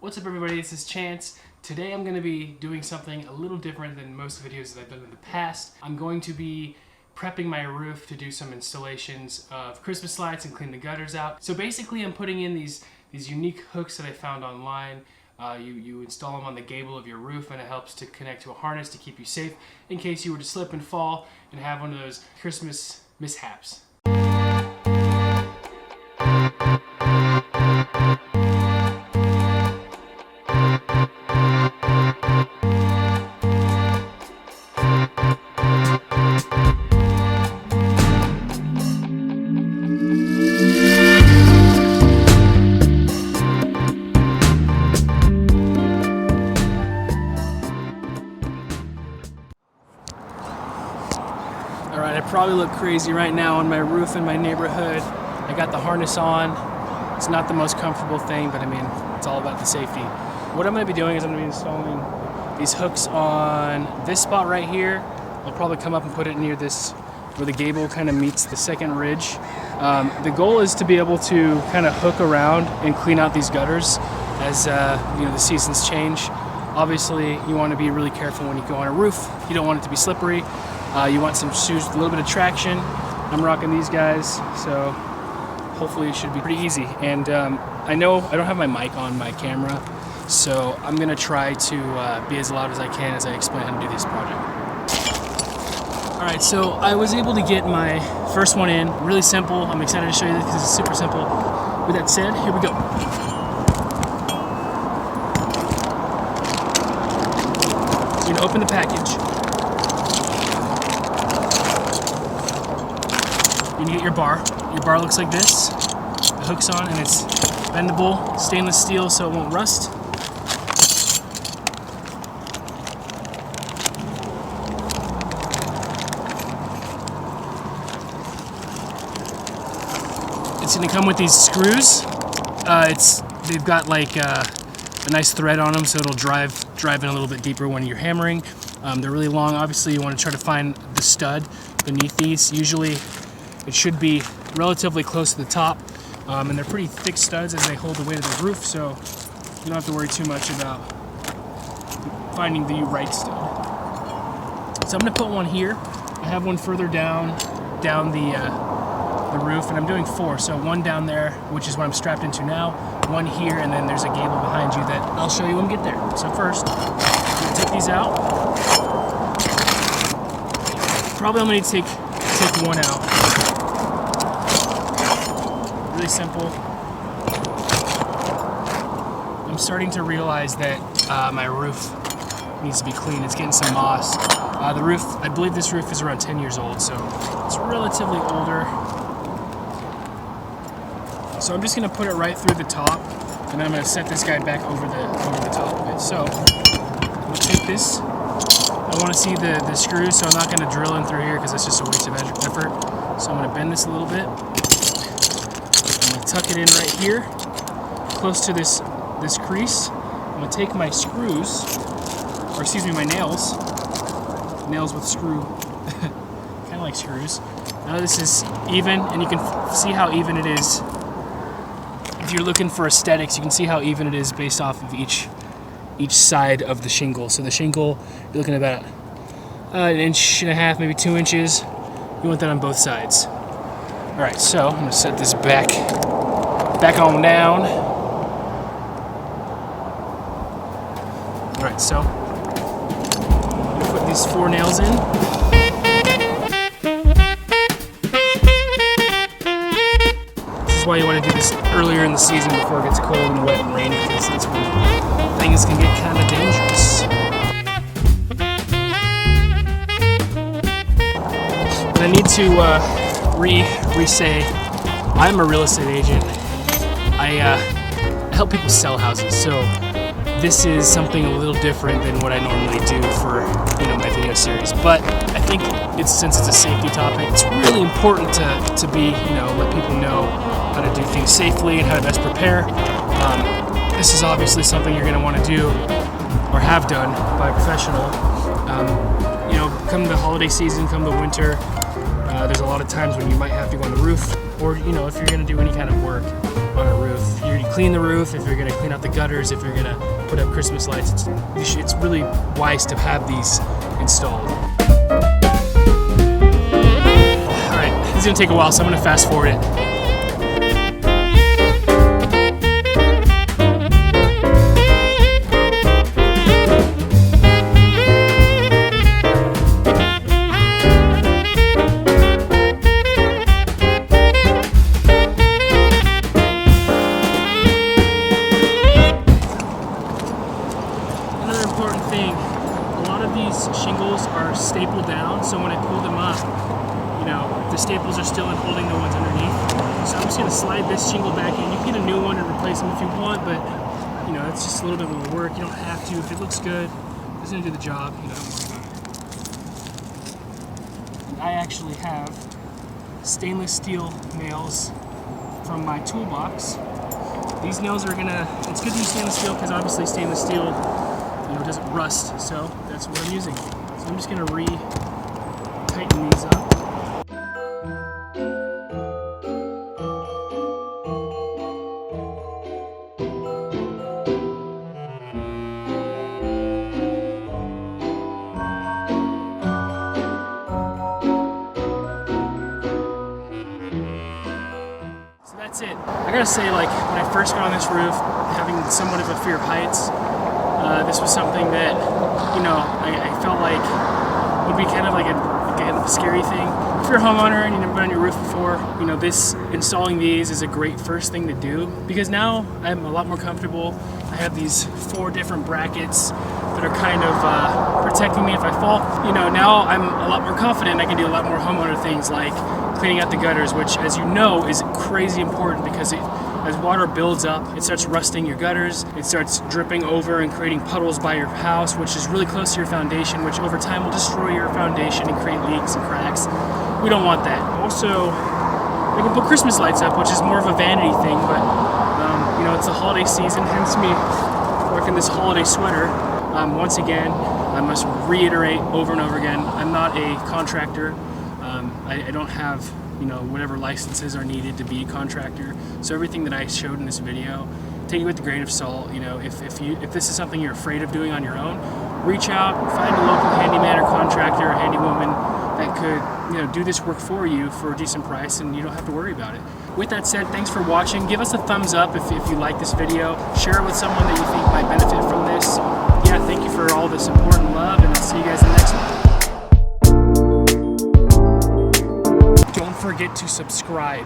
What's up everybody, this is Chance. Today I'm going to be doing something a little different than most videos that I've done in the past. I'm going to be prepping my roof to do some installations of Christmas lights and clean the gutters out. So basically I'm putting in these unique hooks that I found online. You install them on the gable of your roof and it helps to connect to a harness to keep you safe in case you were to slip and fall and have one of those Christmas mishaps. Alright, I probably look crazy right now on my roof in my neighborhood. I got the harness on. It's not the most comfortable thing, but I mean, it's all about the safety. What I'm going to be doing is I'm going to be installing these hooks on this spot right here. I'll probably come up and put it near this, where the gable kind of meets the second ridge. The goal is to be able to kind of hook around and clean out these gutters as the seasons change. Obviously, you want to be really careful when you go on a roof. You don't want it to be slippery. You want some shoes with a little bit of traction. I'm rocking these guys, so hopefully it should be pretty easy. And I know I don't have my mic on my camera, so I'm gonna try to be as loud as I can as I explain how to do this project. All right, so I was able to get my first one in, really simple. I'm excited to show you this because it's super simple. With that said, here we go. You're gonna open the package. You're gonna get your bar. Your bar looks like this. The hook's on and it's bendable, stainless steel so it won't rust. It's gonna come with these screws. They've got like a nice thread on them so it'll drive in a little bit deeper when you're hammering. They're really long. Obviously you want to try to find the stud beneath these. Usually it should be relatively close to the top, and they're pretty thick studs as they hold the weight of the roof, so you don't have to worry too much about finding the right stud. So I'm going to put one here. I have one further down the roof, and I'm doing 4. So one down there, which is what I'm strapped into now, one here, and then there's a gable behind you that I'll show you when we get there. So first, I'm going to take these out. Probably I'm going to take one out. Really simple. I'm starting to realize that my roof needs to be cleaned. It's getting some moss. The roof, I believe this roof is around 10 years old, so it's relatively older. So I'm just going to put it right through the top, and then I'm going to set this guy back over the top of it. So I'm going to take this. I want to see the screws, so I'm not going to drill in through here because it's just a waste of effort. So I'm going to bend this a little bit. Tuck it in right here, close to this crease. I'm gonna take my screws, or excuse me, my nails with screw, kind of like screws. Now this is even, and you can see how even it is. If you're looking for aesthetics, you can see how even it is based off of each side of the shingle. So the shingle, you're looking at about 1.5 inches, maybe 2 inches. You want that on both sides. All right, so I'm gonna set this back on down. All right, so I'm gonna put these 4 nails in. This is why you want to do this earlier in the season before it gets cold and wet and rainy, because that's when things can get kind of dangerous. And I need to re-say, I'm a real estate agent. I help people sell houses, so this is something a little different than what I normally do for my video series. But I think since it's a safety topic, it's really important to be let people know how to do things safely and how to best prepare. This is obviously something you're going to want to do or have done by a professional. Come the holiday season, come the winter. There's a lot of times when you might have to go on the roof, or if you're going to do any kind of work on a roof, you're clean the roof, if you're gonna clean out the gutters, if you're gonna put up Christmas lights, it's really wise to have these installed. All right, this is gonna take a while, so I'm gonna fast forward it. Shingles are stapled down, so when I pull them up, you know, the staples are still in holding the ones underneath. So I'm just going to slide this shingle back in. You can get a new one and replace them if you want, but you know, it's just a little bit more work. You don't have to. If it looks good, it's going to do the job. You know, don't worry about it. I actually have stainless steel nails from my toolbox. These nails are it's good to use stainless steel because obviously stainless steel, you know, doesn't rust, so that's what I'm using. So I'm just gonna re-tighten these up. So that's it. I gotta say, like, when I first got on this roof, having somewhat of a fear of heights, this was something that, you know, I felt like would be kind of like a scary thing. If you're a homeowner and you've never been on your roof before, you know, installing these is a great first thing to do, because now I'm a lot more comfortable. I have these 4 different brackets that are kind of protecting me if I fall. You know, now I'm a lot more confident. I can do a lot more homeowner things like cleaning out the gutters, which, as you know, is crazy important because as water builds up, it starts rusting your gutters, it starts dripping over and creating puddles by your house, which is really close to your foundation, which over time will destroy your foundation and create leaks and cracks. We don't want that. Also, we can put Christmas lights up, which is more of a vanity thing, but you know, it's the holiday season, hence me rocking this holiday sweater. Once again, I must reiterate over and over again, I'm not a contractor. I don't have, you know, whatever licenses are needed to be a contractor. So everything that I showed in this video, take it with a grain of salt. You know, if this is something you're afraid of doing on your own, reach out, find a local handyman or contractor or handywoman that could, you know, do this work for you for a decent price, and you don't have to worry about it. With that said, thanks for watching. Give us a thumbs up if you like this video. Share it with someone that you think might benefit from this. Yeah, thank you for all the support and love, and I'll see you guys in the next one. Don't forget to subscribe.